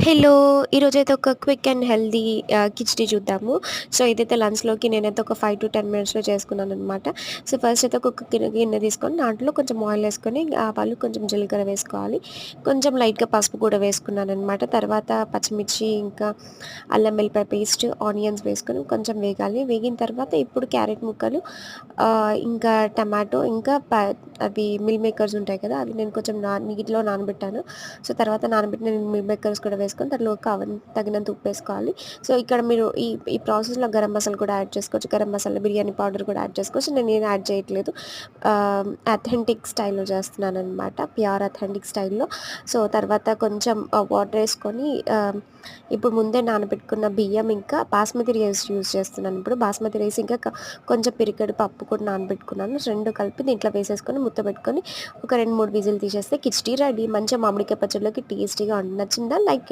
Hello! ఈరోజైతే ఒక quick and healthy khichdi చూద్దాము. సో, ఇదైతే లంచ్‌లోకి నేనైతే ఒక 5-10 మినిట్స్‌లో చేసుకున్నాననమాట. సో, ఫస్ట్ అయితే ఒక గిన్నె తీసుకొని దాంట్లో కొంచెం ఆయిల్ ఏసుకొని ఆవాలు, కొంచెం జీలకర్ర వేసుకోవాలి. కొంచెం లైట్‌గా పసుపు కూడా వేసుకున్నాననమాట. తర్వాత పచ్చిమిర్చి, ఇంకా అల్లం వెల్లిపాయ పేస్ట్, ఆనియన్స్ వేసుకొని కొంచెం వేగాలి. వేగిన తర్వాత ఇప్పుడు క్యారెట్ ముక్కలు, ఇంకా టమాటో, ఇంకా అవి మిల్ మేకర్స్ ఉంటాయి కదా! అవి నేను కొంచెం నీటిలో నానబెట్టాను. సో, తర్వాత నానబెట్టిన మిల్ మేకర్స్ కూడా వేసుకొని దాంట్లో తగినంత ఉప్పేసుకోవాలి. సో, ఇక్కడ మీరు ఈ ఈ ప్రాసెస్‌లో గరం మసాలా కూడా యాడ్ చేసుకోవచ్చు. గరం మసాలా, బిర్యానీ పౌడర్ కూడా యాడ్ చేసుకోవచ్చు. నేనేం యాడ్ చేయట్లేదు. అథెంటిక్ స్టైల్‌లో చేస్తున్నాననమాట. ప్యూర్ అథెంటిక్ స్టైల్‌లో. సో, తర్వాత కొంచెం వాటర్ ఏసుకొని, ఇప్పుడు ముందే నానబెట్టుకున్న బియ్యం, ఇంకా బాస్మతి రైస్ యూజ్ చేస్తున్నాను ఇప్పుడు. బాస్మతి రైస్ ఇంకా కొంచెం పిరికెడు పప్పు కూడా నానబెట్టుకున్నాను. 2 కలిపి దీంట్లో వేసేసుకొని మూత పెట్టుకొని ఒక 2, 3 విజిల్ తీసేస్తే కిచిడి రెడీ. మంచిగా మామిడికాయ పచ్చడిలోకి టేస్టీగా ఉంటుంది. నచ్చిందా? లైక్